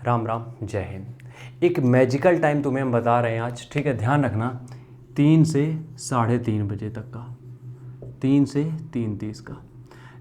राम राम, जय हिंद। एक magical time तुम्हें हम बता रहे हैं आज, ठीक है? ध्यान रखना, 3 से 3:30 बजे तक का, 3 से 3:30 का।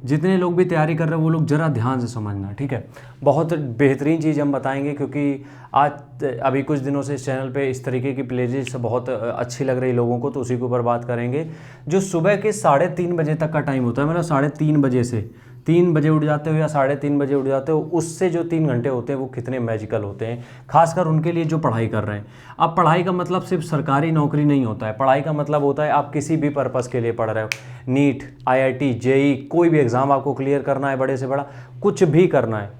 जितने लोग भी तैयारी कर रहे हो वो लोग ज़रा ध्यान से समझना, ठीक है? बहुत बेहतरीन चीज़ हम बताएंगे, क्योंकि आज अभी कुछ दिनों से इस चैनल पे इस तरीके की प्लेलिस्ट बहुत अच्छी लग रही लोगों को, तो उसी के ऊपर बात करेंगे। जो सुबह के 3:30 बजे तक का टाइम होता है, मतलब 3:30 बजे से 3 बजे उठ जाते हो या 3:30 बजे उठ जाते हो, उससे जो 3 घंटे होते हैं वो कितने मैजिकल होते हैं, खासकर उनके लिए जो पढ़ाई कर रहे हैं। अब पढ़ाई का मतलब सिर्फ सरकारी नौकरी नहीं होता है, पढ़ाई का मतलब होता है आप किसी भी पर्पज़ के लिए पढ़ रहे हो। नीट, IIT, JEE, कोई भी एग्ज़ाम आपको क्लियर करना है, बड़े से बड़ा कुछ भी करना है,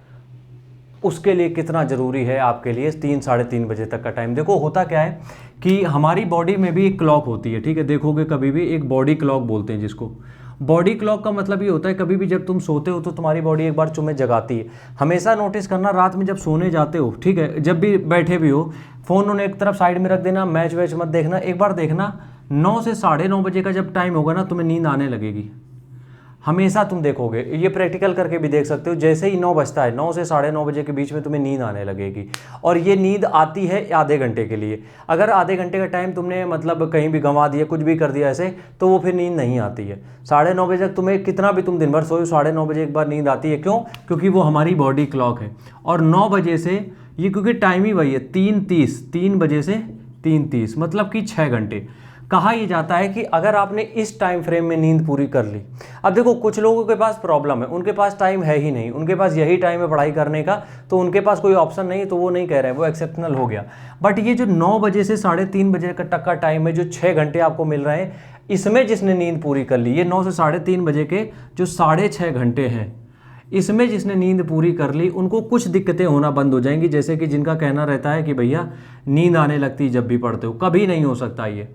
उसके लिए कितना ज़रूरी है आपके लिए 3-3:30 बजे तक का टाइम। देखो होता क्या है कि हमारी बॉडी में भी एक क्लॉक होती है, ठीक है? देखोगे कभी भी एक बॉडी क्लॉक बोलते हैं जिसको। बॉडी क्लॉक का मतलब ये होता है कभी भी जब तुम सोते हो तो तुम्हारी बॉडी एक बार तुम्हें जगाती है। हमेशा नोटिस करना, रात में जब सोने जाते हो, ठीक है, जब भी बैठे भी हो, फ़ोन उन्हें एक तरफ साइड में रख देना, मैच वैच मत देखना। एक बार देखना 9 से 9:30 बजे का जब टाइम होगा ना, तुम्हें नींद आने लगेगी। हमेशा तुम देखोगे, ये प्रैक्टिकल करके भी देख सकते हो। जैसे ही 9 बजता है, 9 से 9:30 बजे के बीच में तुम्हें नींद आने लगेगी, और ये नींद आती है आधे घंटे के लिए। अगर आधे घंटे का टाइम तुमने मतलब कहीं भी गंवा दिया, कुछ भी कर दिया ऐसे, तो वो फिर नींद नहीं आती है। 9:30 बजे तक तुम्हें कितना भी तुम दिन भर सोओ, 9:30 बजे एक बार नींद आती है। क्यों? क्योंकि वो हमारी बॉडी क्लॉक है। और 9 बजे से ये, क्योंकि टाइम ही वही है, 3:30, 3 बजे से 3:30, मतलब कि 6 घंटे। कहा यह जाता है कि अगर आपने इस टाइम फ्रेम में नींद पूरी कर ली। अब देखो कुछ लोगों के पास प्रॉब्लम है, उनके पास टाइम है ही नहीं, उनके पास यही टाइम है पढ़ाई करने का, तो उनके पास कोई ऑप्शन नहीं, तो वो नहीं कह रहे हैं, वो एक्सेप्शनल हो गया। बट ये जो 9 बजे से 3:30 बजे तक का टाइम है, जो 6 घंटे आपको मिल रहे हैं, इसमें जिसने नींद पूरी कर ली, ये 9 से 3:30 बजे के जो 6.5 घंटे हैं, इसमें जिसने नींद पूरी कर ली, उनको कुछ दिक्कतें होना बंद हो जाएंगी। जैसे कि जिनका कहना रहता है कि भैया नींद आने लगती जब भी पढ़ते हो, कभी नहीं हो सकता ये।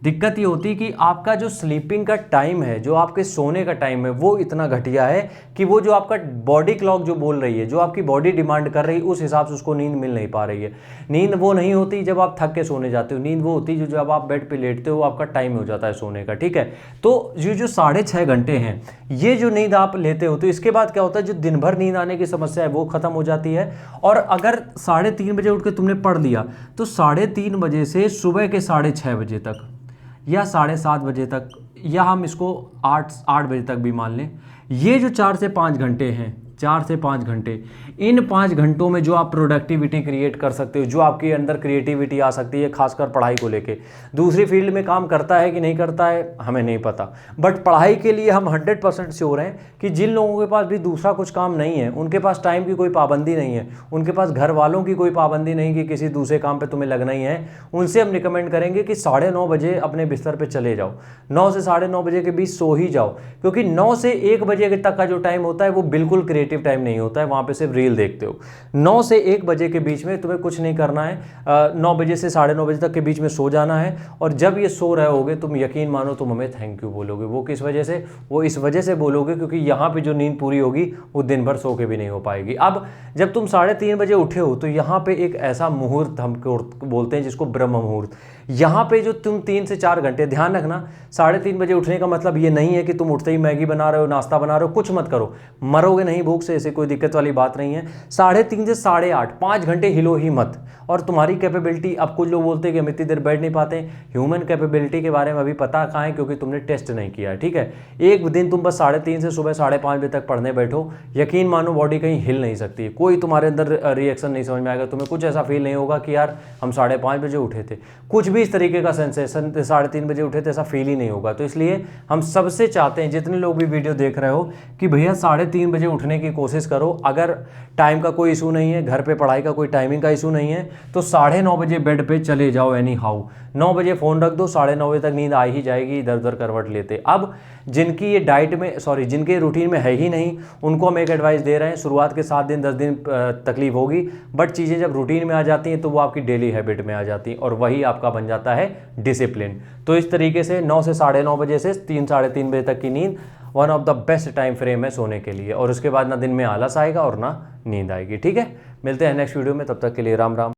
दिक्कत ये होती है कि आपका जो स्लीपिंग का टाइम है, जो आपके सोने का टाइम है, वो इतना घटिया है कि वो जो आपका बॉडी क्लॉक जो बोल रही है, जो आपकी बॉडी डिमांड कर रही है, उस हिसाब से उसको नींद मिल नहीं पा रही है। नींद वो नहीं होती जब आप थक के सोने जाते हो, नींद वो होती है जो जब आप बेड पे लेटते हो, आपका टाइम हो जाता है सोने का, ठीक है? तो ये जो 6.5 घंटे हैं, ये जो नींद आप लेते हो, तो इसके बाद क्या होता है, जो दिन भर नींद आने की समस्या है वो खत्म हो जाती है। और अगर 3:30 बजे उठ के तुमने पढ़ लिया, तो 3:30 बजे से सुबह के 6:30 बजे तक या 7:30 बजे तक, या हम इसको 8 बजे तक भी मान लें, ये जो 4 से 5 घंटे हैं, 4 से 5 घंटे, इन 5 घंटों में जो आप प्रोडक्टिविटी क्रिएट कर सकते हो, जो आपके अंदर क्रिएटिविटी आ सकती है, खासकर पढ़ाई को लेके। दूसरी फील्ड में काम करता है कि नहीं करता है हमें नहीं पता, बट पढ़ाई के लिए हम 100% श्योर हैं कि जिन लोगों के पास भी दूसरा कुछ काम नहीं है, उनके पास टाइम की कोई पाबंदी नहीं है, उनके पास घर वालों की कोई पाबंदी नहीं कि किसी दूसरे काम पे तुम्हें लगना ही है, उनसे हम रिकमेंड करेंगे कि 9:30 बजे अपने बिस्तर पे चले जाओ। 9 से 9:30 बजे के बीच सो ही जाओ, क्योंकि 9 से 1 बजे तक का जो टाइम होता है वो बिल्कुल क्रिएटिव टाइम नहीं होता है, वहाँ पे सिर्फ रील देखते हो। 9 से 1 बजे के बीच में तुम्हें कुछ नहीं करना है। 9 बजे से 9:30 बजे तक के बीच में सो जाना है, और जब ये सो रहे होगे, तुम यकीन मानो तुम हमें थैंक यू बोलोगे। वो किस वजह से? वो इस वजह से बोलोगे क्योंकि यहाँ पे जो नींद पूरी होगी वो दिन भर सो के भी नहीं हो पाएगी। अब जब तुम 3:30 बजे उठे हो, तो यहाँ पे एक ऐसा मुहूर्त हम बोलते हैं जिसको ब्रह्म मुहूर्त। यहाँ पे जो तुम 3 से 4 घंटे, ध्यान रखना, 3:30 बजे उठने का मतलब ये नहीं है कि तुम उठते ही मैगी बना रहे हो, नाश्ता बना रहे हो, कुछ मत करो, मरोगे नहीं भूख से, ऐसे कोई दिक्कत वाली बात नहीं है। 3:30 से 8:30, 5 घंटे हिलो ही मत। और तुम्हारी कैपेबिलिटी, अब कुछ लोग बोलते हैं कि हम इतनी देर बैठ नहीं पाते, ह्यूमन कैपेबिलिटी के बारे में अभी पता कहाँ है, क्योंकि तुमने टेस्ट नहीं किया है, ठीक है? एक दिन तुम बस 3:30 से सुबह 5:30 बजे तक पढ़ने बैठो, यकीन मानो बॉडी कहीं हिल नहीं सकती, कोई तुम्हारे अंदर रिएक्शन नहीं समझ में आएगा, तुम्हें कुछ ऐसा फील नहीं होगा कि यार हम 5:30 बजे उठे थे, कुछ भी इस तरीके का सेंसेशन 3:30 बजे उठे थे, ऐसा फील ही नहीं होगा। तो इसलिए हम सबसे चाहते हैं, जितने लोग भी वीडियो देख रहे हो, कि भैया 3:30 बजे उठने की कोशिश करो। अगर टाइम का कोई इशू नहीं है, घर पे पढ़ाई का कोई टाइमिंग का इशू नहीं है, तो 9:30 बजे बेड पे चले जाओ एनी हाउ। 9 बजे फ़ोन रख दो, 9:30 बजे तक नींद आ ही जाएगी, इधर उधर करवट लेते। अब जिनकी ये डाइट में, सॉरी, जिनके रूटीन में है ही नहीं, उनको हम एक एडवाइस दे रहे हैं, शुरुआत के 7 दिन 10 दिन तकलीफ होगी, बट चीज़ें जब रूटीन में आ जाती हैं तो वो आपकी डेली हैबिट में आ जाती हैं, और वही आपका बन जाता है डिसिप्लिन। तो इस तरीके से 9 से 9:30 बजे से 3-3:30 बजे तक की नींद one of the best time frame है सोने के लिए, और उसके बाद ना दिन में आलस आएगा और ना नींद आएगी, ठीक है? मिलते हैं नेक्स्ट वीडियो में, तब तक के लिए राम राम।